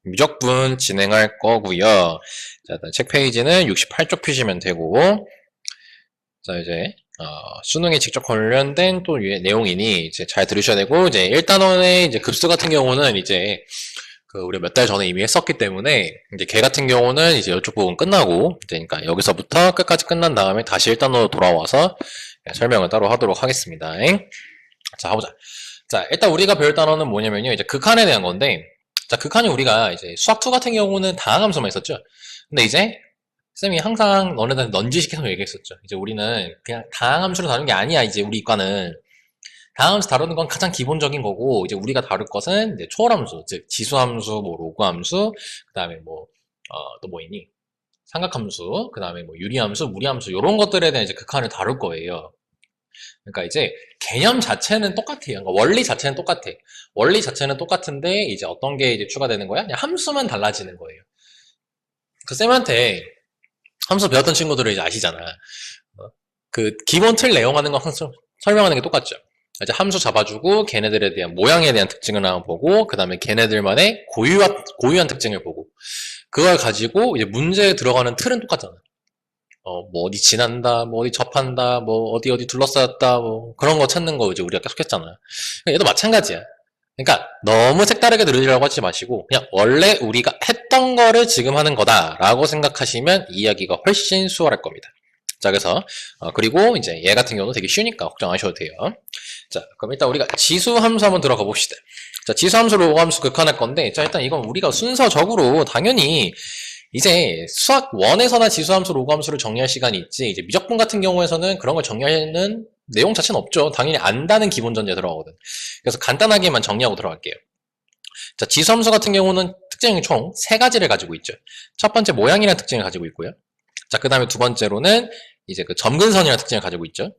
미적분 진행할 거고요. 자, 일단 책 페이지는 68쪽 펴시면 되고, 자, 이제, 수능에 직접 관련된 또 내용이니, 이제 잘 들으셔야 되고, 이제 1단원의 이제 급수 같은 경우는 이제, 우리 몇 달 전에 이미 했었기 때문에, 이제 걔 같은 경우는 이제 이쪽 부분 끝나고, 이제 그러니까 여기서부터 끝까지 끝난 다음에 다시 1단원으로 돌아와서 설명을 따로 하도록 하겠습니다. 자, 가보자. 자, 일단 우리가 배울 단어는 뭐냐면요. 이제 극한에 대한 건데, 자, 극한이 우리가 이제 수학2 같은 경우는 다항함수만 있었죠. 근데 이제, 쌤이 항상 너네들 넌지시켜서 얘기했었죠. 이제 우리는 그냥 다항함수로 다루는 게 아니야. 이제 우리 이과는. 다항함수 다루는 건 가장 기본적인 거고, 이제 우리가 다룰 것은 이제 초월함수, 즉, 지수함수, 뭐, 로그함수, 그 다음에 뭐, 또 뭐 있니? 삼각함수, 그 다음에 뭐, 유리함수, 무리함수, 이런 것들에 대한 이제 극한을 다룰 거예요. 그러니까 이제 개념 자체는 똑같아요. 그러니까 원리 자체는 똑같아. 원리 자체는 똑같은데 이제 어떤 게 이제 추가되는 거야? 그냥 함수만 달라지는 거예요. 그 쌤한테 함수 배웠던 친구들은 이제 아시잖아. 그 기본 틀 내용하는 거 항상 설명하는 게 똑같죠. 이제 함수 잡아주고 걔네들에 대한 모양에 대한 특징을 한번 보고 그 다음에 걔네들만의 고유한 특징을 보고 그걸 가지고 이제 문제에 들어가는 틀은 똑같잖아. 뭐 어디 지난다, 뭐 어디 접한다, 뭐 어디 둘러싸였다, 뭐 그런 거 찾는 거 이제 우리가 계속 했잖아. 얘도 마찬가지야. 그러니까 너무 색다르게 들으려고 하지 마시고 그냥 원래 우리가 했던 거를 지금 하는 거다라고 생각하시면 이야기가 훨씬 수월할 겁니다. 자, 그래서 그리고 이제 얘 같은 경우는 되게 쉬우니까 걱정 안 하셔도 돼요. 자, 그럼 일단 우리가 지수 함수 한번 들어가 봅시다. 자, 지수 함수로 로함수 극한할 건데, 자, 일단 이건 우리가 순서적으로 당연히 이제 수학 1에서나 지수함수, 로그함수를 정리할 시간이 있지, 이제 미적분 같은 경우에서는 그런 걸 정리하는 내용 자체는 없죠. 당연히 안다는 기본 전제 들어가거든. 그래서 간단하게만 정리하고 들어갈게요. 자, 지수함수 같은 경우는 특징이 총 3가지를 가지고 있죠. 첫 번째 모양이라는 특징을 가지고 있고요. 자, 그 다음에 두 번째로는 이제 그 점근선이라는 특징을 가지고 있죠.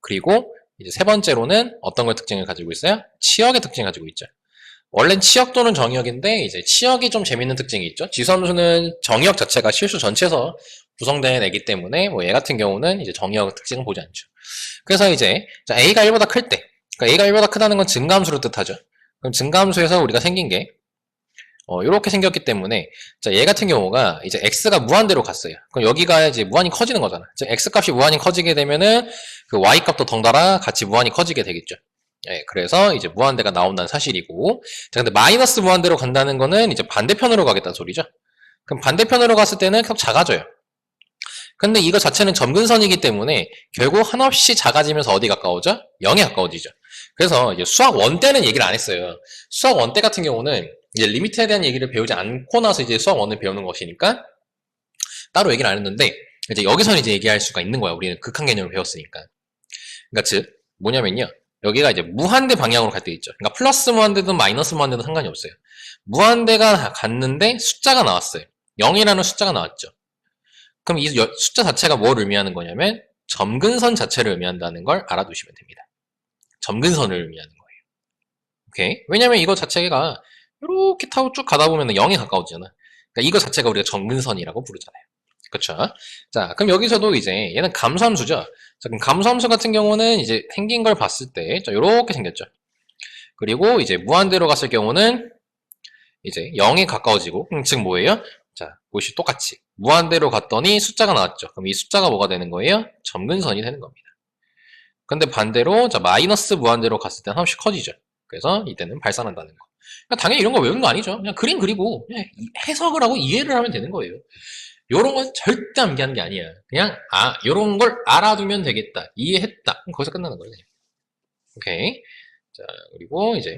그리고 이제 세 번째로는 어떤 걸 특징을 가지고 있어요? 치역의 특징을 가지고 있죠. 원래는 치역 또는 정역인데 이제 치역이 좀 재밌는 특징이 있죠. 지수함수는 정역 자체가 실수 전체에서 구성된 애기 때문에 뭐 얘 같은 경우는 이제 정역 특징은 보지 않죠. 그래서 이제 a가 1보다 클 때, 그러니까 a가 1보다 크다는 건 증가함수를 뜻하죠. 그럼 증가함수에서 우리가 생긴 게 이렇게 생겼기 때문에 자, 얘 같은 경우가 이제 x가 무한대로 갔어요. 그럼 여기가 이제 무한히 커지는 거잖아. 즉 x 값이 무한히 커지게 되면은 그 y 값도 덩달아 같이 무한히 커지게 되겠죠. 예, 그래서 이제 무한대가 나온다는 사실이고, 자, 근데 마이너스 무한대로 간다는 거는 이제 반대편으로 가겠다는 소리죠. 그럼 반대편으로 갔을 때는 계속 작아져요. 근데 이거 자체는 점근선이기 때문에 결국 한없이 작아지면서 어디 가까워져? 0에 가까워지죠. 그래서 이제 수학 1 때는 얘기를 안 했어요. 수학 1 때 같은 경우는 이제 리미트에 대한 얘기를 배우지 않고 나서 이제 수학 1을 배우는 것이니까 따로 얘기를 안 했는데, 이제 여기서는 이제 얘기할 수가 있는 거야. 우리는 극한 개념을 배웠으니까. 그러니까 즉, 뭐냐면요. 여기가 이제 무한대 방향으로 갈 때 있죠. 그러니까 플러스 무한대든 마이너스 무한대든 상관이 없어요. 무한대가 갔는데 숫자가 나왔어요. 0이라는 숫자가 나왔죠. 그럼 이 숫자 자체가 뭘 의미하는 거냐면 점근선 자체를 의미한다는 걸 알아두시면 됩니다. 점근선을 의미하는 거예요. 오케이? 왜냐면 이거 자체가 이렇게 타고 쭉 가다 보면 0에 가까워지잖아. 그러니까 이거 자체가 우리가 점근선이라고 부르잖아요. 그렇죠? 자, 그럼 여기서도 이제 얘는 감소함수죠. 자, 그럼 감소함수 같은 경우는 이제 생긴 걸 봤을 때, 자, 요렇게 생겼죠. 그리고 이제 무한대로 갔을 경우는 이제 0에 가까워지고, 즉 뭐예요? 자, 보시 똑같이 무한대로 갔더니 숫자가 나왔죠. 그럼 이 숫자가 뭐가 되는 거예요? 점근선이 되는 겁니다. 근데 반대로 자 마이너스 무한대로 갔을 때는 한없이 커지죠. 그래서 이때는 발산한다는 거. 그러니까 당연히 이런 거 외우는 거 아니죠. 그냥 그림 그리고 그냥 해석을 하고 이해를 하면 되는 거예요. 요런 건 절대 암기하는 게 아니야. 그냥 요런 걸 알아두면 되겠다. 이해했다. 그럼 거기서 끝나는 거예요. 오케이. 자, 그리고 이제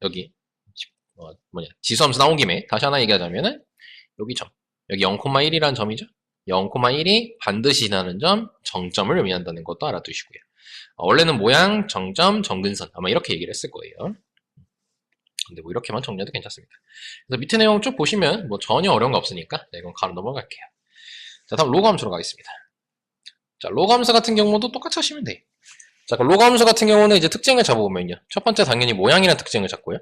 여기 지수함수 나온 김에 다시 하나 얘기하자면은 여기 점. 여기 0,1이라는 점이죠. 0,1이 반드시 지나는 점, 정점을 의미한다는 것도 알아두시고요. 원래는 모양, 정점, 정근선 아마 이렇게 얘기를 했을 거예요. 근데 뭐 이렇게만 정리해도 괜찮습니다. 그래서 밑에 내용 쭉 보시면 뭐 전혀 어려운 거 없으니까 이건 가로 넘어갈게요. 자, 다음 로그 함수로 가겠습니다. 자, 로그 함수 같은 경우도 똑같이 하시면 돼요. 자, 로그 함수 같은 경우는 이제 특징을 잡아보면요. 첫 번째 당연히 모양이라는 특징을 잡고요.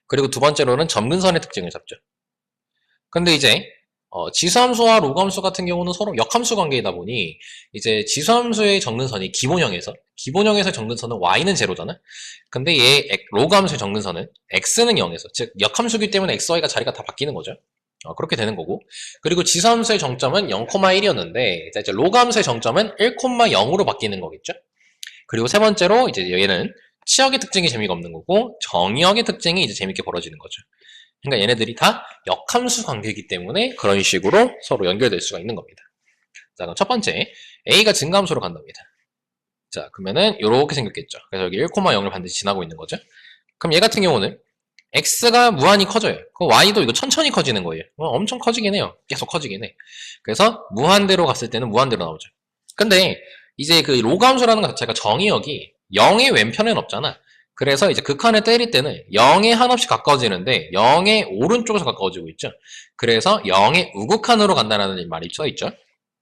그리고 두 번째로는 점근선의 특징을 잡죠. 근데 이제 지수함수와 로그함수 같은 경우는 서로 역함수 관계이다 보니 이제 지수함수의 정근선이 기본형에서 기본형에서의 정근선은 y는 제로잖아. 근데 얘 로그 함수의 정근선은 x는 0에서, 즉 역함수기 때문에 x, y가 자리가 다 바뀌는 거죠. 그렇게 되는 거고. 그리고 지수함수의 정점은 0,1이었는데 이제 로그 함수의 정점은 1,0으로 바뀌는 거겠죠. 그리고 세 번째로 이제 얘는 치역의 특징이 재미가 없는 거고 정의역의 특징이 이제 재밌게 벌어지는 거죠. 그러니까 얘네들이 다 역함수 관계이기 때문에 그런 식으로 서로 연결될 수가 있는 겁니다. 자, 그럼 첫 번째 a가 증가함수로 간답니다. 자, 그러면은 이렇게 생겼겠죠. 그래서 여기 1,0을 반드시 지나고 있는 거죠. 그럼 얘 같은 경우는 x가 무한히 커져요. 그럼 y도 이거 천천히 커지는 거예요. 엄청 커지긴 해요. 계속 커지긴 해. 그래서 무한대로 갔을 때는 무한대로 나오죠. 근데 이제 그 로그함수라는 것 자체가 정의역이 0의 왼편에는 없잖아. 그래서 이제 극한을 때릴 때는 0에 한없이 가까워지는데 0의 오른쪽에서 가까워지고 있죠. 그래서 0의 우극한으로 간다는 말이 써있죠.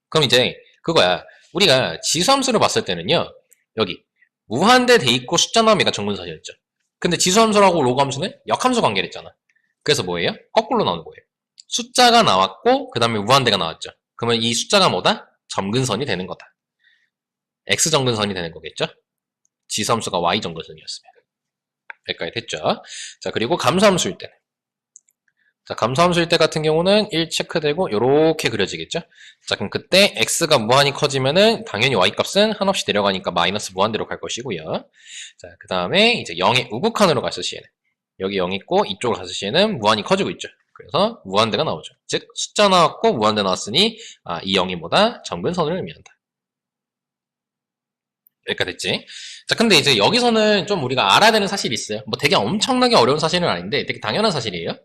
그럼 이제 그거야. 우리가 지수함수를 봤을 때는요. 여기 무한대 돼 있고 숫자 나오면 얘가 정근선이었죠. 근데 지수함수라고 로그함수는 역함수 관계를 했잖아. 그래서 뭐예요? 거꾸로 나오는 거예요. 숫자가 나왔고 그 다음에 무한대가 나왔죠. 그러면 이 숫자가 뭐다? 점근선이 되는 거다. x정근선이 되는 거겠죠? 지수함수가 y정근선이었으면. 여기까지 됐죠? 자, 그리고 감소함수일 때는. 자, 감소함수일 때 같은 경우는 1 체크되고 요렇게 그려지겠죠? 자, 그럼 그때 x가 무한히 커지면은 당연히 y값은 한없이 내려가니까 마이너스 무한대로 갈 것이고요. 자, 그 다음에 이제 0의 우극한으로 갔을 시에는 여기 0 있고 이쪽으로 갔을 시에는 무한히 커지고 있죠. 그래서 무한대가 나오죠. 즉 숫자 나왔고 무한대 나왔으니 이 0이 뭐다? 정근선을 의미한다. 여기까지 됐지? 자, 근데 이제 여기서는 좀 우리가 알아야 되는 사실이 있어요. 뭐 되게 엄청나게 어려운 사실은 아닌데 되게 당연한 사실이에요.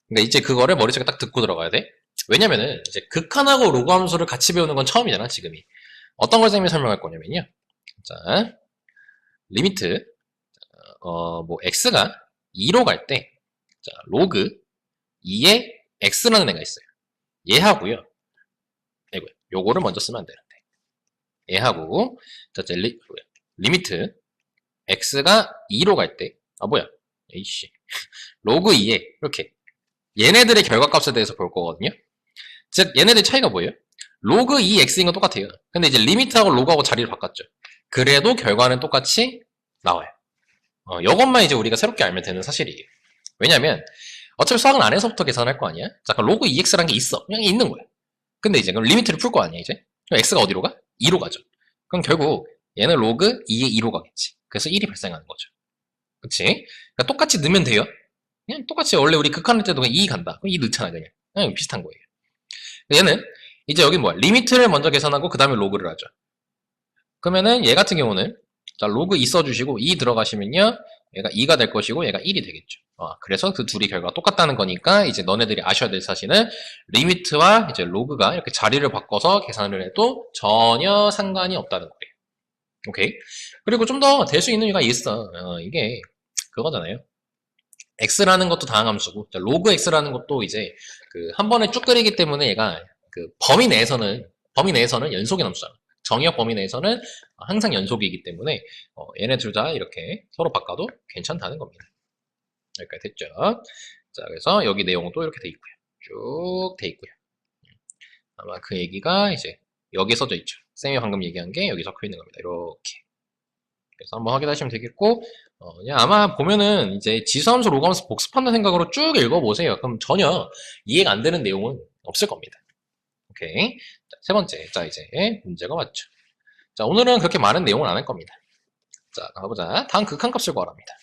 근데 이제 그거를 머릿속에 딱 듣고 들어가야 돼. 왜냐면은 이제 극한하고 로그 함수를 같이 배우는 건 처음이잖아, 지금이. 어떤 걸 쌤이 설명할 거냐면요. 자, 리미트 뭐 x가 2로 갈 때, 자, 로그 2에 x라는 애가 있어요. 얘하고요. 아이고, 요거를 먼저 쓰면 안 되는데. 얘하고, 자, 리미트 x가 2로 갈 때, 뭐야, 에이씨, 로그 2에 이렇게 얘네들의 결과값에 대해서 볼 거거든요. 즉 얘네들 차이가 뭐예요? 로그 2x인 건 똑같아요. 근데 이제 리미트하고 로그하고 자리를 바꿨죠. 그래도 결과는 똑같이 나와요. 이것만 이제 우리가 새롭게 알면 되는 사실이에요. 왜냐면 어차피 수학은 안에서부터 계산할 거 아니야? 자, 그럼 로그 2x라는 게 있어. 그냥 있는 거야. 근데 이제 그럼 리미트를 풀 거 아니야, 이제? 그럼 x가 어디로 가? 2로 가죠. 그럼 결국 얘는 로그 2에 2로 가겠지. 그래서 1이 발생하는 거죠. 그치? 그러니까 똑같이 넣으면 돼요. 그냥 똑같이 원래 우리 극한할 때도 그냥 2 간다. 그럼 2 넣잖아, 그냥 비슷한 거예요. 얘는 이제 여기 뭐야? 리미트를 먼저 계산하고 그 다음에 로그를 하죠. 그러면은 얘 같은 경우는 자, 로그 2 써주시고 2 들어가시면요. 얘가 2가 될 것이고 얘가 1이 되겠죠. 그래서 그 둘이 결과가 똑같다는 거니까 이제 너네들이 아셔야 될 사실은 리미트와 이제 로그가 이렇게 자리를 바꿔서 계산을 해도 전혀 상관이 없다는 거예요. 오케이? 그리고 좀 더 될 수 있는 이유가 있어. 이게 그거잖아요. x라는 것도 다항함수고 로그 x라는 것도 이제 그 한 번에 쭉 그리기 때문에 얘가 그 범위 내에서는 연속의 함수잖아. 정의역 범위 내에서는 항상 연속이기 때문에 얘네 둘 다 이렇게 서로 바꿔도 괜찮다는 겁니다. 여기까지 됐죠? 자, 그래서 여기 내용은 또 이렇게 돼 있고요. 쭉 돼 있고요. 아마 그 얘기가 이제 여기에 써져 있죠. 쌤이 방금 얘기한 게 여기 적혀 있는 겁니다. 이렇게. 그래서 한번 확인하시면 되겠고, 그냥 아마 보면은 이제 지수함수, 로그함수 복습한다는 생각으로 쭉 읽어보세요. 그럼 전혀 이해가 안 되는 내용은 없을 겁니다. 오케이. 자, 세 번째. 자, 이제 문제가 왔죠. 자, 오늘은 그렇게 많은 내용을 안 할 겁니다. 자, 가보자. 다음 극한값을 구하랍니다.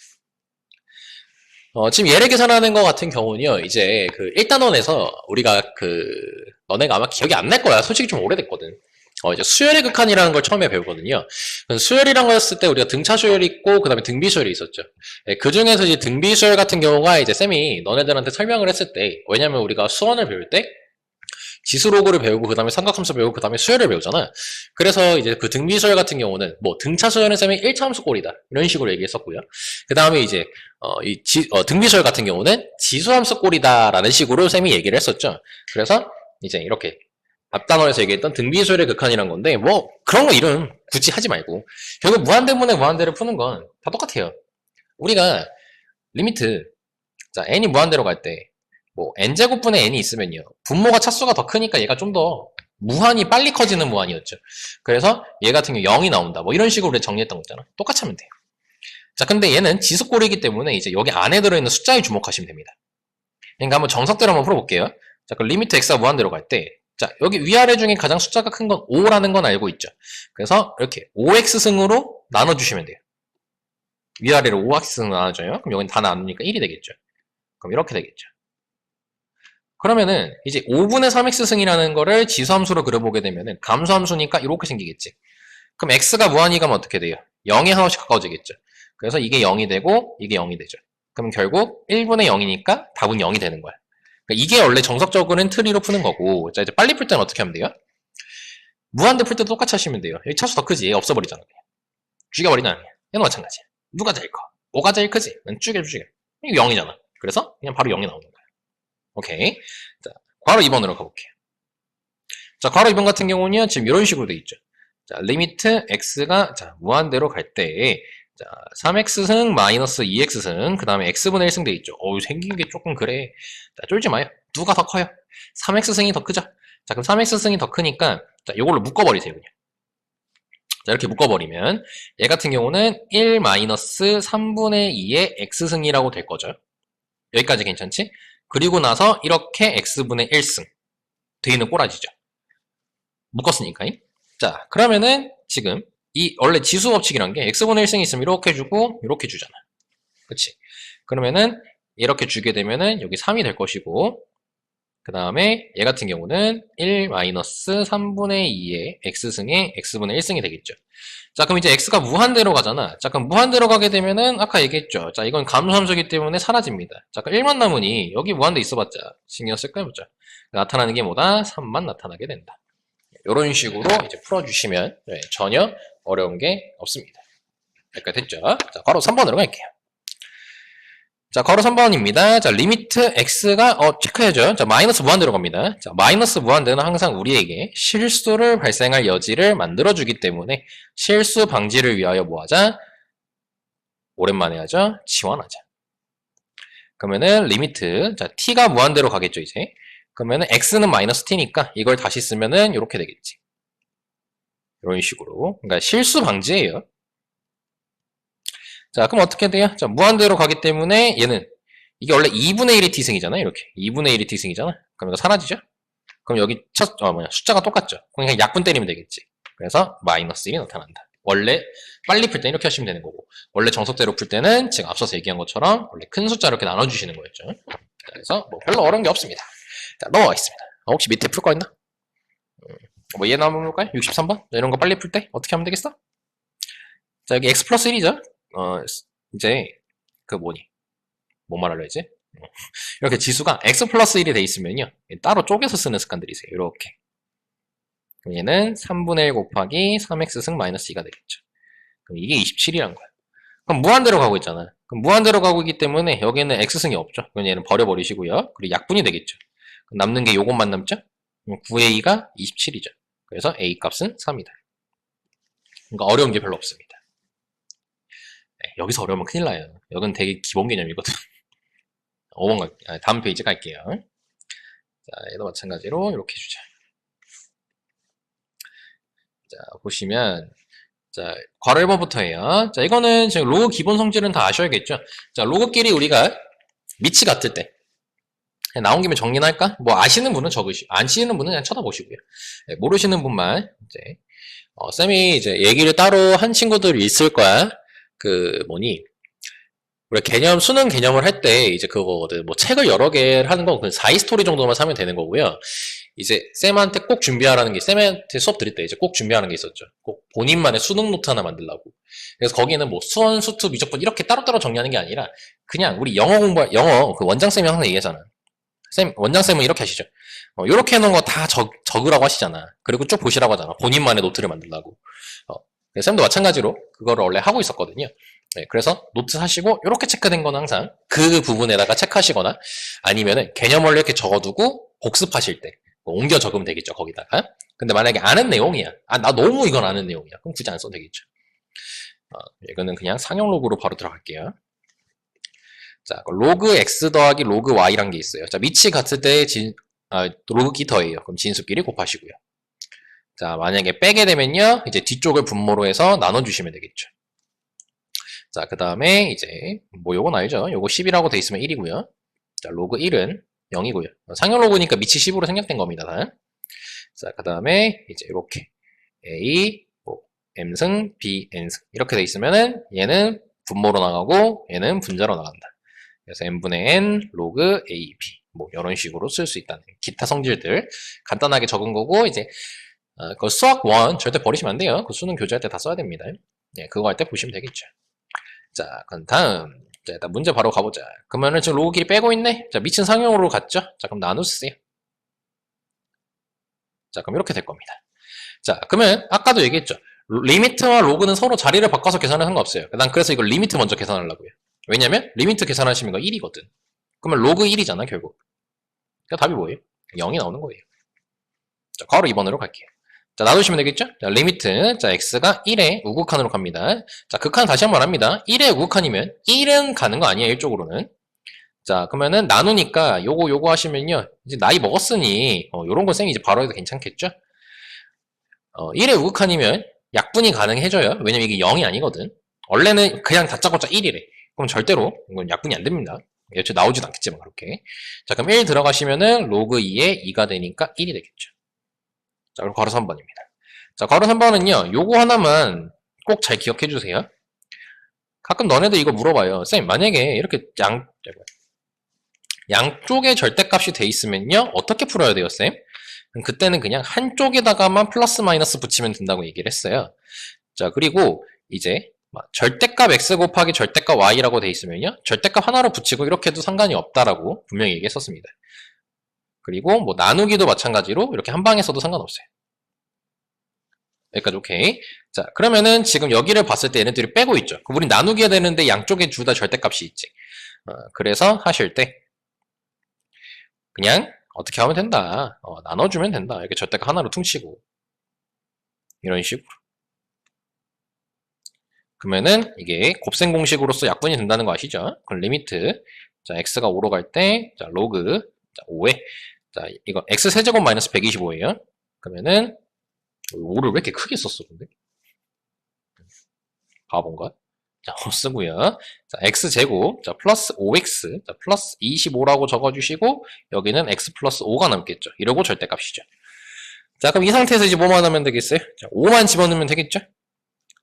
지금 얘를 계산하는 것 같은 경우는요, 이제 그 1단원에서 우리가 너네가 아마 기억이 안 날 거야. 솔직히 좀 오래됐거든. 이제 수열의 극한이라는 걸 처음에 배우거든요. 수열이란 거였을 때 우리가 등차 수열이 있고, 그 다음에 등비 수열이 있었죠. 그 중에서 이제 등비 수열 같은 경우가 이제 쌤이 너네들한테 설명을 했을 때, 왜냐면 우리가 수원을 배울 때, 지수로그를 배우고, 그 다음에 삼각함수 배우고, 그 다음에 수열을 배우잖아. 그래서 이제 그 등비 수열 같은 경우는, 뭐, 등차 수열은 쌤이 1차 함수 꼴이다. 이런 식으로 얘기했었고요. 그 다음에 이제, 등비 수열 같은 경우는 지수함수 꼴이다라는 식으로 쌤이 얘기를 했었죠. 그래서 이제 이렇게, 앞단원에서 얘기했던 등비수열의 극한이란 건데 뭐 그런 거 이름 굳이 하지 말고 결국 무한대분의 무한대를 푸는 건 다 똑같아요. 우리가 리미트 자 n이 무한대로 갈 때 뭐 n제곱분의 n이 있으면요 분모가 차수가 더 크니까 얘가 좀 더 무한히 빨리 커지는 무한이었죠. 그래서 얘 같은 경우 0이 나온다. 뭐 이런 식으로 정리했던 거잖아. 똑같이 하면 돼요. 자, 근데 얘는 지수꼴이기 때문에 이제 여기 안에 들어있는 숫자에 주목하시면 됩니다. 그러니까 한번 정석대로 한번 풀어볼게요. 자, 그 리미트 x가 무한대로 갈 때, 자, 여기 위아래 중에 가장 숫자가 큰 건 5라는 건 알고 있죠. 그래서 이렇게 5x승으로 나눠주시면 돼요. 위아래로 5x승으로 나눠줘요. 그럼 여기는 다 나누니까 1이 되겠죠. 그럼 이렇게 되겠죠. 그러면은 이제 5분의 3x승이라는 거를 지수함수로 그려보게 되면은 감수함수니까 이렇게 생기겠지. 그럼 x가 무한히 가면 어떻게 돼요? 0에 하나씩 가까워지겠죠. 그래서 이게 0이 되고 이게 0이 되죠. 그럼 결국 1분의 0이니까 답은 0이 되는 거야. 그러니까 이게 원래 정석적으로는 트리로 푸는 거고, 자, 이제 빨리 풀 때는 어떻게 하면 돼요? 무한대 풀 때도 똑같이 하시면 돼요. 여기 차수 더 크지? 얘 없어버리잖아. 그냥. 죽여버리나? 얘는 마찬가지야. 누가 제일 커? 5가 제일 크지? 난 죽여. 이거 0이잖아. 그래서 그냥 바로 0이 나오는 거야. 오케이. 자, 괄호 2번으로 가볼게요. 자, 괄호 2번 같은 경우는요, 지금 이런 식으로 돼 있죠. 자, 리미트 x가, 자, 무한대로 갈 때, 자, 3x승 마이너스 2x승, 그 다음에 x분의 1승 돼 있죠. 어우, 생긴 게 조금 그래. 자, 쫄지 마요. 누가 더 커요? 3x승이 더 크죠? 자, 그럼 3x승이 더 크니까, 자, 이걸로 묶어버리세요, 그냥. 자, 이렇게 묶어버리면, 얘 같은 경우는 1 마이너스 3분의 2의 x승이라고 될 거죠. 여기까지 괜찮지? 그리고 나서 이렇게 x분의 1승. 뒤에는 꼬라지죠. 묶었으니까. 자, 그러면은 지금 이 원래 지수 법칙이란 게 x분의 1승이 있으면 이렇게 주고 이렇게 주잖아. 그치? 그러면은 이렇게 주게 되면은 여기 3이 될 것이고, 그 다음에 얘 같은 경우는 1 마이너스 3분의 2의 x승의 x분의 1승이 되겠죠. 자, 그럼 이제 x가 무한대로 가잖아. 자, 그럼 무한대로 가게 되면은 아까 얘기했죠. 자, 이건 감수함수이기 때문에 사라집니다. 자, 그럼 1만 남으니 여기 무한대 있어봤자 신경 쓸 거야 보자. 나타나는 게 뭐다? 3만 나타나게 된다. 이런 식으로 이제 풀어주시면 전혀 어려운 게 없습니다. 여기까지 됐죠? 자, 괄호 3번으로 갈게요. 자, 괄호 3번입니다. 자, 리미트 x가 체크해야죠. 자, 마이너스 무한대로 갑니다. 자, 마이너스 무한대는 항상 우리에게 실수를 발생할 여지를 만들어주기 때문에 실수 방지를 위하여 뭐하자? 오랜만에 하죠? 지원하자. 그러면은 리미트, 자, t가 무한대로 가겠죠, 이제. 그러면은 x는 마이너스 t니까 이걸 다시 쓰면은 이렇게 되겠지. 이런 식으로. 그러니까 실수 방지예요. 자, 그럼 어떻게 돼요? 자, 무한대로 가기 때문에 얘는 이게 원래 2분의 1이 t승이잖아. 이렇게 2분의 1이 t승이잖아. 그럼 이거 사라지죠? 그럼 여기 숫자가 똑같죠? 그럼 그냥 약분 때리면 되겠지. 그래서 마이너스 1이 나타난다. 원래 빨리 풀 때 이렇게 하시면 되는 거고, 원래 정석대로 풀 때는 지금 앞서서 얘기한 것처럼 원래 큰 숫자 이렇게 나눠주시는 거였죠. 자, 그래서 뭐 별로 어려운 게 없습니다. 자, 넘어가겠습니다. 혹시 밑에 풀 거 있나? 뭐 얘 나오면 볼까요? 63번? 이런 거 빨리 풀 때 어떻게 하면 되겠어? 자, 여기 x 플러스 1이죠? 이제 뭐 말하려 했지? 이렇게 지수가 x 플러스 1이 돼 있으면요, 따로 쪼개서 쓰는 습관들이세요. 이렇게. 그럼 얘는 3분의 1 곱하기 3x승 마이너스 2가 되겠죠. 그럼 이게 27이란 거야. 그럼 무한대로 가고 있잖아. 그럼 무한대로 가고 있기 때문에 여기에는 x승이 없죠. 그럼 얘는 버려버리시고요. 그리고 약분이 되겠죠. 그럼 남는 게 요것만 남죠? 9a가 27이죠. 그래서 a 값은 3이다. 그러니까 어려운 게 별로 없습니다. 네, 여기서 어려우면 큰일 나요. 여긴 되게 기본 개념이거든. 5번 다음 페이지 갈게요. 자, 얘도 마찬가지로 이렇게 주자. 자, 보시면, 자, 괄호 1번부터예요. 자, 이거는 지금 로그 기본 성질은 다 아셔야겠죠? 자, 로그끼리 우리가 밑이 같을 때, 나온 김에 정리나 할까? 뭐, 아시는 분은 아시는 분은 그냥 쳐다보시고요. 네, 모르시는 분만, 이제, 쌤이 이제 얘기를 따로 한 친구들이 있을 거야. 우리 수능 개념을 할 때, 이제 그거거든. 뭐, 책을 여러 개를 하는 건 4히스토리 정도만 사면 되는 거고요. 이제, 쌤한테 꼭 준비하라는 게, 쌤한테 수업 드릴 때 이제 꼭 준비하는 게 있었죠. 꼭 본인만의 수능 노트 하나 만들라고. 그래서 거기는 뭐, 수원, 수투, 미적분 이렇게 따로따로 정리하는 게 아니라, 그냥 우리 영어 원장쌤이 항상 얘기하잖아. 원장쌤은 이렇게 하시죠. 이렇게 해놓은 거 다 적으라고 하시잖아. 그리고 쭉 보시라고 하잖아. 본인만의 노트를 만들라고. 쌤도 마찬가지로 그거를 원래 하고 있었거든요. 네, 그래서 노트 사시고 이렇게 체크된 건 항상 그 부분에다가 체크하시거나 아니면은 개념을 이렇게 적어두고 복습하실 때 옮겨 적으면 되겠죠, 거기다가. 근데 만약에 아는 내용이야. 나 너무 이건 아는 내용이야. 그럼 굳이 안 써도 되겠죠. 이거는 그냥 상용 로그로 바로 들어갈게요. 자, 로그 x 더하기 로그 y란 게 있어요. 자, 밑이 같을 때 로그 기터예요. 그럼 진수끼리 곱하시고요. 자, 만약에 빼게 되면요. 이제 뒤쪽을 분모로 해서 나눠주시면 되겠죠. 자, 그 다음에 이제, 뭐 요건 알죠? 요거 10이라고 돼 있으면 1이고요. 자, 로그 1은 0이고요. 상용 로그니까 밑이 10으로 생략된 겁니다. 다. 자, 그 다음에 이제 이렇게 A, 뭐, M승, B, N승 이렇게 돼 있으면은 얘는 분모로 나가고 얘는 분자로 나간다. 그래서 N분의 N 로그 AB 뭐 이런 식으로 쓸 수 있다는 기타 성질들 간단하게 적은 거고 이제 그 수학 1 절대 버리시면 안 돼요. 그 수능 교재할 때 다 써야 됩니다. 네, 그거 할 때 보시면 되겠죠. 자, 그럼 다음. 자, 일단 문제 바로 가보자. 그러면은 지금 로그 길이 빼고 있네? 자, 미친 상용으로 갔죠? 자, 그럼 나누세요. 자, 그럼 이렇게 될 겁니다. 자, 그러면 아까도 얘기했죠. 리미트와 로그는 서로 자리를 바꿔서 계산을 상관없어요. 난 그래서 이걸 리미트 먼저 계산하려고요. 왜냐면 리미트 계산하시면 이거 1이거든. 그러면 로그 1이잖아, 결국. 그러니까 답이 뭐예요? 0이 나오는 거예요. 자, 바로 2번으로 갈게요. 자, 나누시면 되겠죠? 자, 리미트. 자, x가 1의 우극한으로 갑니다. 자, 극한 다시 한번 합니다. 1의 우극한이면 1은 가는 거 아니에요, 이쪽으로는. 자, 그러면은 나누니까 요거 하시면요. 이제 나이 먹었으니, 요런 거 쌤이 이제 바로 해도 괜찮겠죠? 1의 우극한이면 약분이 가능해져요. 왜냐면 이게 0이 아니거든. 원래는 그냥 다짜고짜 1이래. 그럼 절대로 이건 약분이 안 됩니다. 여태 나오지도 않겠지만 그렇게. 자, 그럼 1 들어가시면은 로그 2에 2가 되니까 1이 되겠죠. 자, 그럼 괄호 3번입니다. 자, 괄호 3번은요. 요거 하나만 꼭 잘 기억해 주세요. 가끔 너네들 이거 물어봐요. 쌤, 만약에 이렇게 양쪽에 절대값이 돼 있으면요. 어떻게 풀어야 돼요, 쌤? 그때는 그냥 한쪽에다가만 플러스 마이너스 붙이면 된다고 얘기를 했어요. 자, 그리고 이제 절대값 x 곱하기 절대값 y라고 돼 있으면요. 절대값 하나로 붙이고 이렇게 해도 상관이 없다라고 분명히 얘기했었습니다. 그리고 뭐 나누기도 마찬가지로 이렇게 한 방에 써도 상관없어요. 여기까지 오케이. 자, 그러면은 지금 여기를 봤을 때 얘네들이 빼고 있죠. 우린 나누기가 되는데 양쪽에 둘 다 절대값이 있지. 그래서 하실 때 그냥 어떻게 하면 된다. 나눠주면 된다. 이렇게 절대값 하나로 퉁치고 이런 식으로. 그러면은 이게 곱셈 공식으로서 약분이 된다는 거 아시죠? 그럼 리미트. 자, x가 5로 갈 때, 자, 로그, 자, 5에, 자, 이거 x 세제곱 마이너스 125예요. 그러면은 5를 왜 이렇게 크게 썼어, 근데? 바본가? 자, 5 쓰고요. 자, x제곱, 자, 플러스 5x, 자, 플러스 25라고 적어주시고, 여기는 x 플러스 5가 남겠죠. 이러고 절대값이죠. 자, 그럼 이 상태에서 이제 뭐만 하면 되겠어요? 자, 5만 집어넣으면 되겠죠?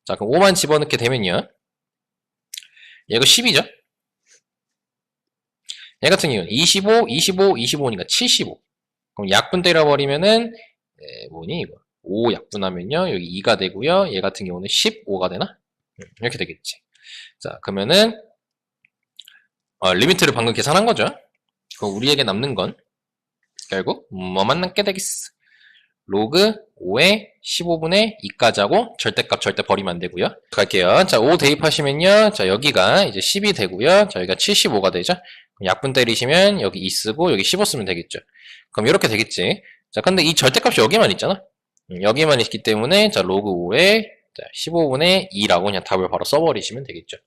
자, 그럼 5만 집어넣게 되면요. 얘가 10이죠? 얘 같은 경우는 25, 25, 25니까 75. 그럼 약분 때려버리면은, 뭐니, 이거. 5 약분하면요. 여기 2가 되고요. 얘 같은 경우는 15가 되나? 이렇게 되겠지. 자, 그러면은, 리미트를 방금 계산한 거죠. 그럼 우리에게 남는 건, 결국, 뭐만 남게 되겠어. 로그 5에 15분의 2까지 하고 절대값 절대 버리면 안 되고요. 갈게요. 자, 5 대입하시면요. 자, 여기가 이제 10이 되고요. 자, 여기가 75가 되죠. 그럼 약분 때리시면 여기 2 쓰고 여기 15 쓰면 되겠죠. 그럼 이렇게 되겠지. 자, 근데 이 절대값이 여기만 있잖아. 여기만 있기 때문에 자, 로그 5에 15분의 2라고 그냥 답을 바로 써버리시면 되겠죠.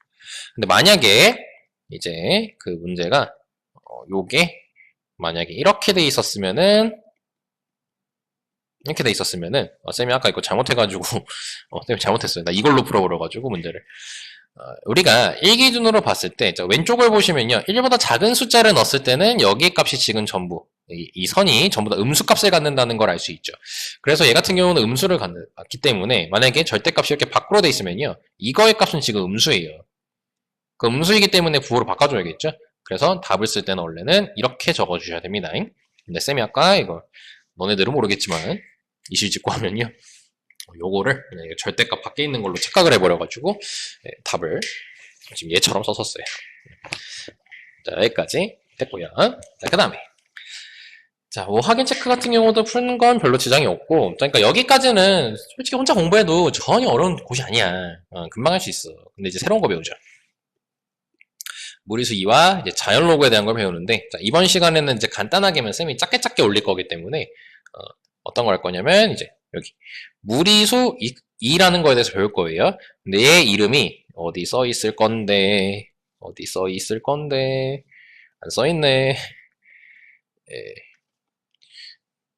근데 만약에 이제 그 문제가 요게 만약에 이렇게 돼 있었으면은 이렇게 돼 있었으면은 쌤이 아까 이거 잘못해가지고 쌤이 잘못했어요. 나 이걸로 풀어버려가지고 문제를 우리가 1 기준으로 봤을 때 왼쪽을 보시면요 1보다 작은 숫자를 넣었을 때는 여기 값이 지금 전부 이 선이 전부 다 음수값을 갖는다는 걸 알 수 있죠. 그래서 얘 같은 경우는 음수를 갖기 때문에 만약에 절대값이 이렇게 밖으로 돼 있으면요 이거의 값은 지금 음수예요. 그 음수이기 때문에 부호로 바꿔줘야겠죠. 그래서 답을 쓸 때는 원래는 이렇게 적어주셔야 됩니다. 근데 쌤이 아까 이거 너네들은 모르겠지만 이실직고 하면요 요거를 그냥 절대값 밖에 있는 걸로 착각을 해버려가지고 답을 지금 얘처럼 썼었어요. 자, 여기까지 됐고요. 자, 그 다음에 자, 뭐 확인 체크 같은 경우도 푸는 건 별로 지장이 없고 그러니까 여기까지는 솔직히 혼자 공부해도 전혀 어려운 곳이 아니야. 금방 할 수 있어. 근데 이제 새로운 거 배우죠. 무리수 2와 이제 자연 로그에 대한 걸 배우는데 자, 이번 시간에는 이제 간단하게만 쌤이 작게 올릴 거기 때문에 어떤 걸 할 거냐면 이제 여기 무리수 2라는 거에 대해서 배울 거예요. 근데 얘 이름이 어디 써 있을 건데 안 써 있네.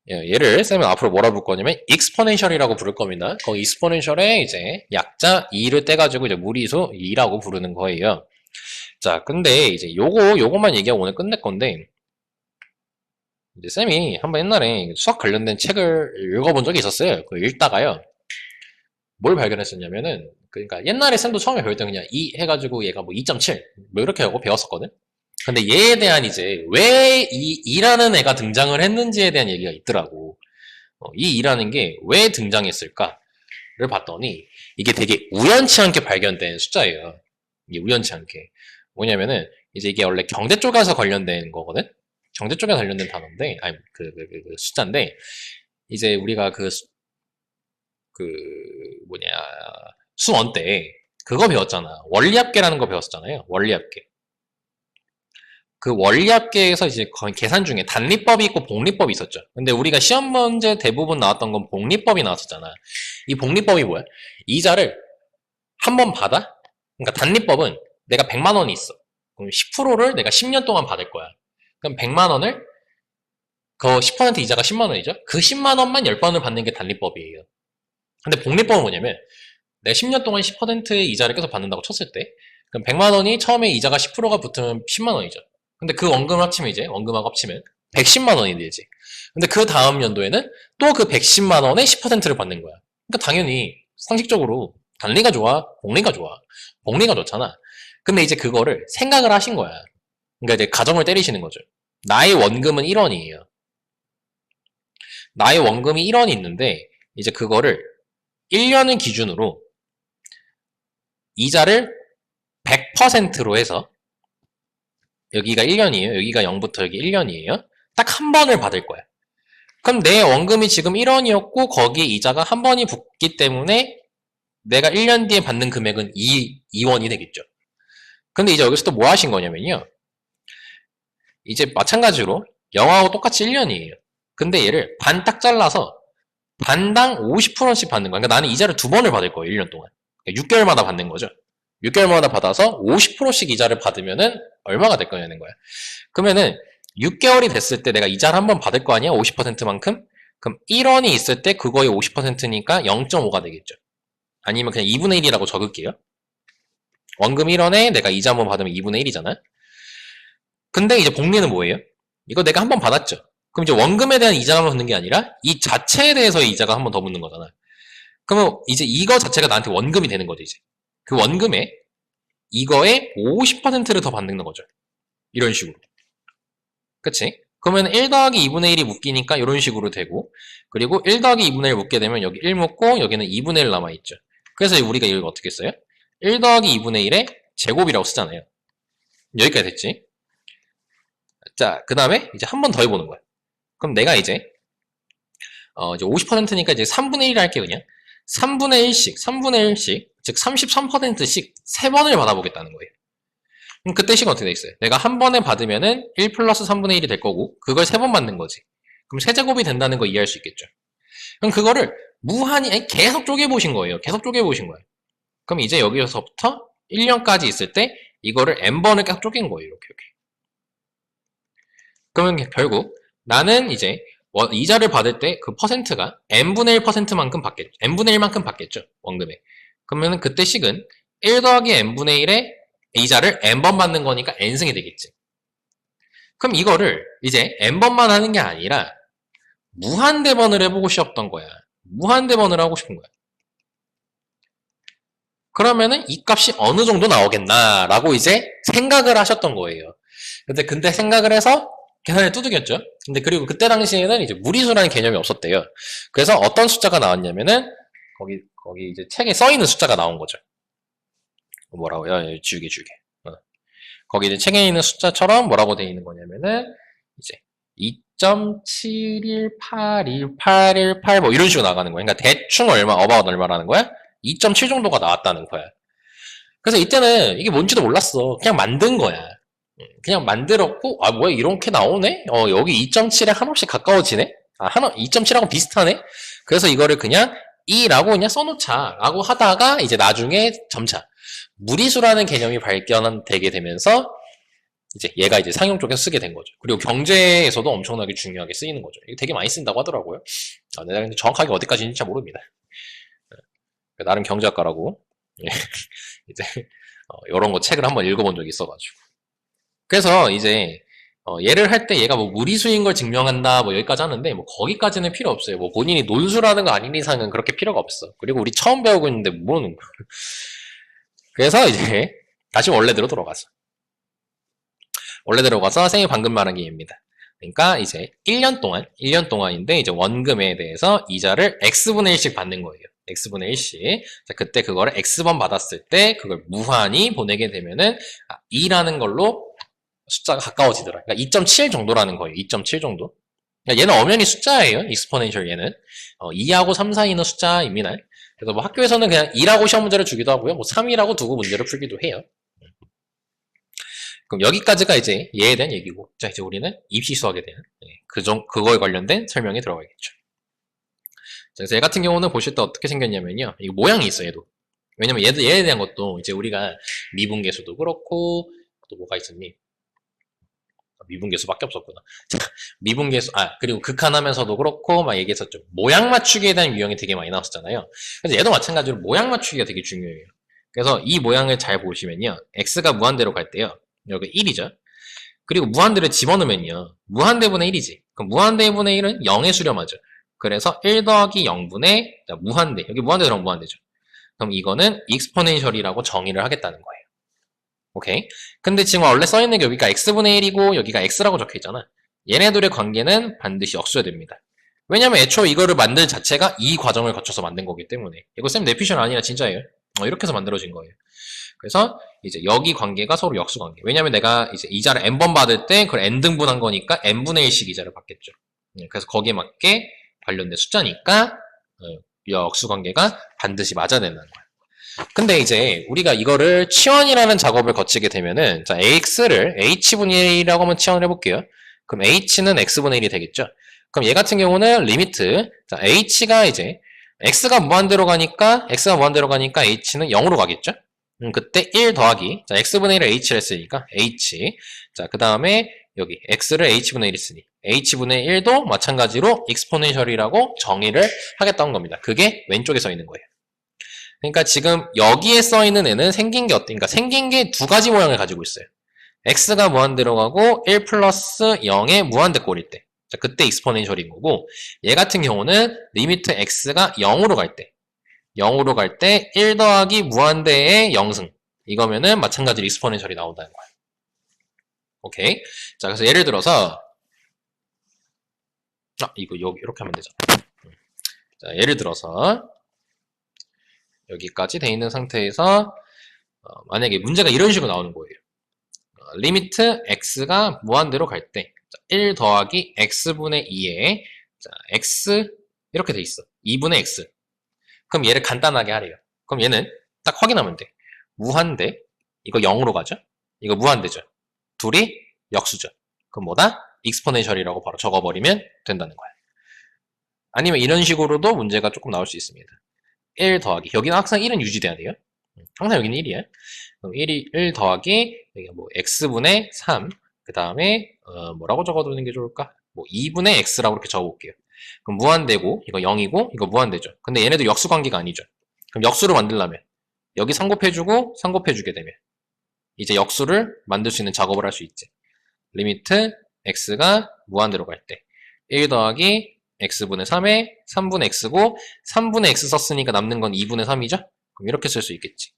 얘를 쌤은 앞으로 뭐라 부를 거냐면 익스포넨셜이라고 부를 겁니다. 거기 익스포넨셜에 이제 약자 2를 떼가지고 이제 무리수 2라고 부르는 거예요. 자, 근데 이제 요거만 얘기하고 오늘 끝낼 건데, 이제 쌤이 한번 옛날에 수학 관련된 책을 읽어본 적이 있었어요. 그 읽다가요. 뭘 발견했었냐면은, 그러니까 옛날에 쌤도 처음에 배울 때 그냥 2 해가지고 얘가 뭐 2.7, 뭐 이렇게 하고 배웠었거든? 근데 얘에 대한 이제 왜 이 2라는 애가 등장을 했는지에 대한 얘기가 있더라고. 이 2라는 게 왜 등장했을까를 봤더니 이게 되게 우연치 않게 발견된 숫자예요. 이게 우연치 않게. 뭐냐면은 이제 이게 원래 경제 쪽에서 관련된 거거든? 경제 쪽에 관련된 단어인데, 아니, 그 숫자인데, 이제 우리가 그, 뭐냐, 수원 때 그거 배웠잖아. 원리합계라는 거 배웠었잖아요. 원리합계. 그 원리합계에서 이제 거의 계산 중에 단리법이 있고 복리법이 있었죠. 근데 우리가 시험 문제 대부분 나왔던 건 복리법이 나왔었잖아. 이 복리법이 뭐야? 이자를 한 번 받아? 그러니까 단리법은 내가 100만 원이 있어. 그럼 10%를 내가 10년 동안 받을 거야. 그럼 100만 원을 그 10% 이자가 10만 원이죠. 그 10만 원만 10번을 받는 게 단리법이에요. 근데 복리법은 뭐냐면 내가 10년 동안 10%의 이자를 계속 받는다고 쳤을 때 그럼 100만 원이 처음에 이자가 10%가 붙으면 10만 원이죠. 근데 그 원금을 합치면 이제 원금하고 합치면 110만 원이 되지. 근데 그 다음 연도에는 또 그 110만 원의 10%를 받는 거야. 그러니까 당연히 상식적으로 단리가 좋아, 복리가 좋아. 복리가 좋잖아. 근데 이제 그거를 생각을 하신 거야. 그러니까 이제 가정을 때리시는 거죠. 나의 원금은 1원이에요. 나의 원금이 1원이 있는데 이제 그거를 1년을 기준으로 이자를 100%로 해서 여기가 1년이에요. 여기가 0부터 여기 1년이에요. 딱 한 번을 받을 거야. 그럼 내 원금이 지금 1원이었고 거기에 이자가 한 번이 붙기 때문에 내가 1년 뒤에 받는 금액은 2원이 되겠죠. 근데 이제 여기서 또 뭐 하신 거냐면요. 이제 마찬가지로 영화하고 똑같이 1년이에요. 근데 얘를 반 딱 잘라서 반당 50%씩 받는 거야. 그러니까 나는 이자를 두 번을 받을 거예요. 1년 동안. 그러니까 6개월마다 받는 거죠. 6개월마다 받아서 50%씩 이자를 받으면은 얼마가 될 거냐는 거야. 그러면은 6개월이 됐을 때 내가 이자를 한 번 받을 거 아니야? 50%만큼? 그럼 1원이 있을 때 그거의 50%니까 0.5가 되겠죠. 아니면 그냥 2분의 1이라고 적을게요. 원금 1원에 내가 이자 한 번 받으면 2분의 1이잖아. 근데 이제 복리는 뭐예요? 이거 내가 한 번 받았죠. 그럼 이제 원금에 대한 이자만 붙는 게 아니라 이 자체에 대해서의 이자가 한 번 더 붙는 거잖아. 그러면 이제 이거 자체가 나한테 원금이 되는 거죠, 이제. 그 원금에 이거에 50%를 더 받는 거죠. 이런 식으로. 그치? 그러면 1 더하기 2분의 1이 묶이니까 이런 식으로 되고, 그리고 1 더하기 2분의 1 묶게 되면 여기 1 묶고 여기는 2분의 1 남아있죠. 그래서 우리가 이걸 어떻게 써요? 1 더하기 2분의 1의 제곱이라고 쓰잖아요. 여기까지 됐지? 자, 그 다음에 이제 한 번 더 해보는 거야. 그럼 내가 이제 50%니까 이제 3분의 1을 할게 그냥. 3분의 1씩, 즉 33%씩 3번을 받아보겠다는 거예요. 그럼 그때 식은 어떻게 돼 있어요? 내가 한 번에 받으면은 1 플러스 3분의 1이 될 거고, 그걸 3번 받는 거지. 그럼 세제곱이 된다는 거 이해할 수 있겠죠? 그럼 그거를 무한히, 계속 쪼개보신 거예요. 계속 쪼개보신 거예요. 그럼 이제 여기서부터 1년까지 있을 때, 이거를 n번을 계속 쪼갠 거예요. 이렇게. 그러면 결국, 나는 이제, 이자를 받을 때 그 퍼센트가 n분의 1%만큼 받겠죠. n분의 1만큼 받겠죠. 원금에. 그러면 그때 식은 1 더하기 n분의 1의 이자를 n번 받는 거니까 n승이 되겠지. 그럼 이거를 이제 n번만 하는 게 아니라 무한대번을 해보고 싶었던 거야. 무한대번을 하고 싶은 거야. 그러면은 이 값이 어느 정도 나오겠나라고 이제 생각을 하셨던 거예요. 근데 생각을 해서 계산을 두들겼죠. 근데 그리고 그때 당시에는 이제 무리수라는 개념이 없었대요. 그래서 어떤 숫자가 나왔냐면은 거기 이제 책에 써 있는 숫자가 나온 거죠. 뭐라고요? 지우개. 거기 이제 책에 있는 숫자처럼 뭐라고 되어 있는 거냐면은 이제 2.7181818 뭐 이런 식으로 나가는 거야. 그러니까 대충 about 얼마라는 거야? 2.7 정도가 나왔다는 거야. 그래서 이때는 이게 뭔지도 몰랐어. 그냥 만든 거야. 그냥 만들었고, 뭐야, 이렇게 나오네? 여기 2.7에 한없이 가까워지네? 2.7하고 비슷하네? 그래서 이거를 그냥 2라고 그냥 써놓자. 라고 하다가 이제 나중에 점차 무리수라는 개념이 발견되게 되면서 이제 얘가 이제 상용 쪽에서 쓰게 된 거죠. 그리고 경제에서도 엄청나게 중요하게 쓰이는 거죠. 이거 되게 많이 쓴다고 하더라고요. 내가 근데 정확하게 어디까지인지 잘 모릅니다. 나름 경제학과라고 이제 이런 거 책을 한번 읽어본 적이 있어가지고. 그래서 이제 얘를 할 때 얘가 뭐 무리수인 걸 증명한다 뭐 여기까지 하는데 뭐 거기까지는 필요 없어요. 뭐 본인이 논술하는 거 아닌 이상은 그렇게 필요가 없어. 그리고 우리 처음 배우고 있는데 뭐는 그래서 이제 다시 원래대로 돌아가서 쌤이 방금 말한 게 얘입니다. 그러니까 이제 1년 동안인데 이제 원금에 대해서 이자를 x분의 1씩 받는 거예요. x분의 1씩. 자, 그때 그거를 x번 받았을 때 그걸 무한히 보내게 되면은 2라는 걸로 숫자가 가까워지더라. 그러니까 2.7 정도라는 거예요. 2.7 정도. 그러니까 얘는 엄연히 숫자예요. 익스포넨셜 얘는. 2하고 3 사이는 숫자입니다. 그래서 뭐 학교에서는 그냥 2라고 시험 문제를 주기도 하고요. 뭐 3이라고 두고 문제를 풀기도 해요. 그럼 여기까지가 이제 얘에 대한 얘기고, 자, 이제 우리는 입시 수학에 대한, 그거에 관련된 설명이 들어가겠죠. 자, 그래서 얘 같은 경우는 보실 때 어떻게 생겼냐면요. 이거 모양이 있어요, 얘도. 왜냐면 얘에 대한 것도 이제 우리가 미분계수도 그렇고, 또 뭐가 있었니? 미분계수밖에 없었구나. 미분계수, 그리고 극한하면서도 그렇고, 막 얘기했었죠. 모양 맞추기에 대한 유형이 되게 많이 나왔었잖아요. 그래서 얘도 마찬가지로 모양 맞추기가 되게 중요해요. 그래서 이 모양을 잘 보시면요. x가 무한대로 갈 때요. 여기 1이죠. 그리고 무한대를 집어넣으면요. 무한대분의 1이지. 그럼 무한대분의 1은 0에 수렴하죠. 그래서 1 더하기 0분의 무한대. 여기 무한대 들어가면 무한대죠. 그럼 이거는 익스포넨셜이라고 정의를 하겠다는 거예요. 오케이. 근데 지금 원래 써있는 게 여기가 x분의 1이고 여기가 x라고 적혀있잖아. 얘네들의 관계는 반드시 역수야 됩니다. 왜냐면 애초에 이거를 만들 자체가 이 과정을 거쳐서 만든 거기 때문에. 이거 쌤 내피셜 아니라 진짜예요. 이렇게 해서 만들어진 거예요. 그래서 이제 여기 관계가 서로 역수 관계. 왜냐면 내가 이제 이자를 n번 받을 때 그걸 n등분한 거니까 n분의 1씩 이자를 받겠죠. 그래서 거기에 맞게 관련된 숫자니까 역수 관계가 반드시 맞아야 된다는 거예요. 근데 이제 우리가 이거를 치환이라는 작업을 거치게 되면은 자 ax를 h분의 1이라고 한번 치환을 해볼게요. 그럼 h는 x분의 1이 되겠죠. 그럼 얘 같은 경우는 리미트 자 h가 이제 x가 무한대로 가니까 h는 0으로 가겠죠. 그때 1 더하기 자 x분의 1을 h를 했으니까 h 자 그 다음에 여기 x를 h분의 1 했으니 h분의 1도 마찬가지로 익스포넨셜이라고 정의를 하겠다는 겁니다. 그게 왼쪽에 써 있는 거예요. 그러니까 지금 여기에 써 있는 애는 생긴 게 그러니까 생긴 게 두 가지 모양을 가지고 있어요. x가 무한대로 가고 1 플러스 0의 무한대 꼴일 때 자, 그때 익스포넨셜인 거고 얘 같은 경우는 리미트 x가 0으로 갈 때 0으로 갈 때 1 더하기 무한대의 0승 이거면은 마찬가지로 익스포넨셜이 나온다는 거예요. 오케이. 자, 그래서 예를 들어서 이거 여기 이렇게 하면 되잖아. 자, 예를 들어서 여기까지 돼 있는 상태에서 만약에 문제가 이런 식으로 나오는 거예요. 리미트 x가 무한대로 갈 때 1 더하기 x분의 2에 자, x 이렇게 돼 있어. 2분의 x. 그럼 얘를 간단하게 하래요. 그럼 얘는 딱 확인하면 돼. 무한대. 이거 0으로 가죠? 이거 무한대죠. 둘이 역수죠. 그럼 뭐다? 익스포넨셜이라고 바로 적어버리면 된다는 거야. 아니면 이런 식으로도 문제가 조금 나올 수 있습니다. 1 더하기. 여기는 항상 1은 유지돼야 돼요. 항상 여기는 1이야. 그럼 1 더하기 여기가 뭐 x분의 3. 그 다음에 뭐라고 적어두는 게 좋을까? 뭐 2분의 x라고 이렇게 적어볼게요. 그럼 무한대고 이거 0이고 이거 무한대죠. 근데 얘네도 역수 관계가 아니죠. 그럼 역수를 만들려면 여기 상곱해주고 상곱해주게 되면 이제 역수를 만들 수 있는 작업을 할 수 있지. 리미트 x가 무한대로 갈 때 1 더하기 x분의 3에 3분의 x고 3분의 x 썼으니까 남는 건 2분의 3이죠? 그럼 이렇게 쓸 수 있겠지.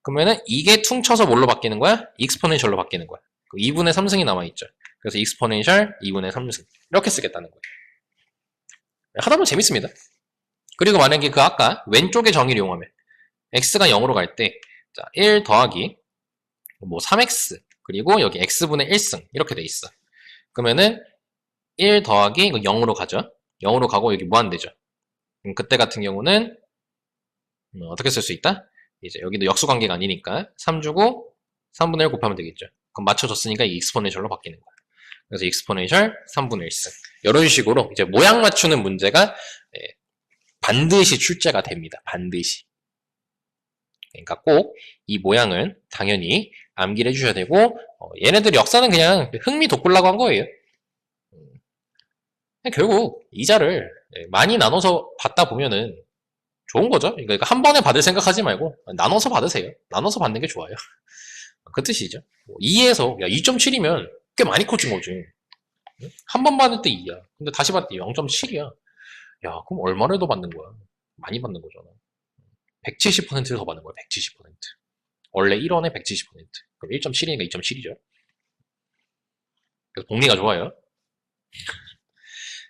그러면은 이게 퉁쳐서 뭘로 바뀌는 거야? 익스포넨셜로 바뀌는 거야. 2분의 3승이 남아있죠. 그래서 익스포넨셜 2분의 3승 이렇게 쓰겠다는 거예요. 하다 보면 재밌습니다. 그리고 만약에 그 아까 왼쪽의 정의를 이용하면 x가 0으로 갈 때 1 더하기 뭐 3x 그리고 여기 x분의 1승 이렇게 돼 있어. 그러면은 1 더하기 이거 0으로 가죠. 0으로 가고 여기 무한대죠. 그럼 그때 같은 경우는 어떻게 쓸 수 있다? 이제 여기도 역수 관계가 아니니까 3 주고 3분의 1 곱하면 되겠죠. 그럼 맞춰줬으니까 이 익스포넨셜로 바뀌는 거야. 그래서 익스포넨셜 3분의 1승 이런 식으로 이제 모양 맞추는 문제가 반드시 출제가 됩니다. 반드시. 그러니까 꼭 이 모양은 당연히 암기를 해주셔야 되고, 얘네들 역사는 그냥 흥미 돋구려고 한 거예요. 결국 이자를 많이 나눠서 받다 보면은 좋은 거죠. 그러니까 한 번에 받을 생각하지 말고 나눠서 받으세요. 나눠서 받는 게 좋아요. 그 뜻이죠. 2에서 2.7이면 꽤 많이 커진 거지. 한 번 받을 때 2야. 근데 다시 받을 때 0.7이야. 야, 그럼 얼마를 더 받는 거야? 많이 받는 거잖아. 170%를 더 받는 거야. 170%. 원래 1원에 170%. 그럼 1.7이니까 2.7이죠. 그래서 복리가 좋아요.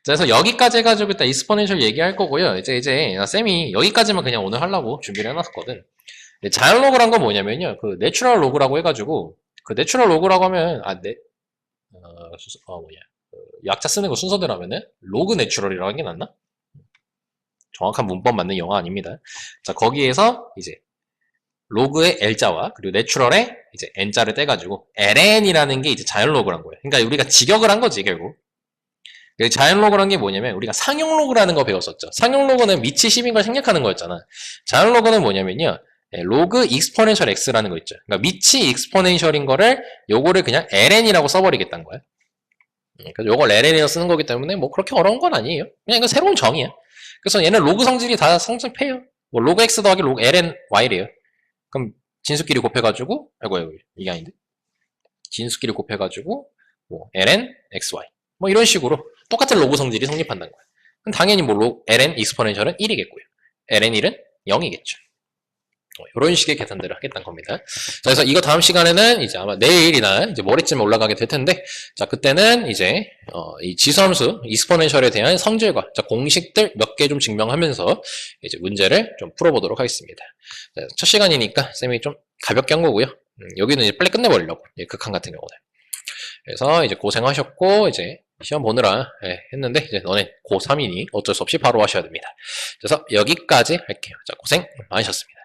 자, 그래서 여기까지 해가지고 일단 익스포넨셜 얘기할 거고요. 이제 쌤이 여기까지만 그냥 오늘 하려고 준비를 해놨었거든. 자연 로그란 건 뭐냐면요. 그 내추럴 로그라고 해가지고 그 내추럴 로그라고 하면 약자 쓰는 거 순서대로 하면은 로그 내추럴이라고 하는 게 낫나? 정확한 문법 맞는 영어 아닙니다. 자, 거기에서 이제 로그의 L자와 그리고 내추럴의 이제 N자를 떼가지고 ln이라는 게 이제 자연 로그란 거예요. 그러니까 우리가 직역을 한 거지 결국. 자연 로그란 게 뭐냐면 우리가 상용 로그라는 거 배웠었죠. 상용 로그는 밑이 10인 걸 생략하는 거였잖아. 자연 로그는 뭐냐면요. 로그 익스포넨셜 x라는 거 있죠. 그러니까 밑이 익스포넨셜인 거를 요거를 그냥 ln이라고 써버리겠다는 거야. 그래서 요걸 ln이라고 쓰는 거기 때문에 뭐 그렇게 어려운 건 아니에요. 그냥 이거 새로운 정의야. 그래서 얘는 로그 성질이 다 성립해요. 뭐 로그 x 더하기 로그 ln y래요. 그럼 진수끼리 곱해가지고 아이고 이게 아닌데 진수끼리 곱해가지고 뭐 ln xy 뭐 이런 식으로 똑같은 로그 성질이 성립한다는 거야. 그럼 당연히 뭐 ln 익스포넨셜은 1이겠고요. ln 1은 0이겠죠. 이런 식의 계산들을 하겠다는 겁니다. 자, 그래서 이거 다음 시간에는 이제 아마 내일이나 이제 모레쯤에 올라가게 될 텐데, 자, 그때는 이제, 이 지수함수, 익스포넨셜에 대한 성질과 자, 공식들 몇 개 좀 증명하면서 이제 문제를 좀 풀어보도록 하겠습니다. 자, 첫 시간이니까 쌤이 좀 가볍게 한 거고요. 여기는 이제 빨리 끝내버리려고, 극한 같은 경우는. 그래서 이제 고생하셨고, 이제 시험 보느라 했는데, 이제 너네 고3이니 어쩔 수 없이 바로 하셔야 됩니다. 그래서 여기까지 할게요. 자, 고생 많으셨습니다.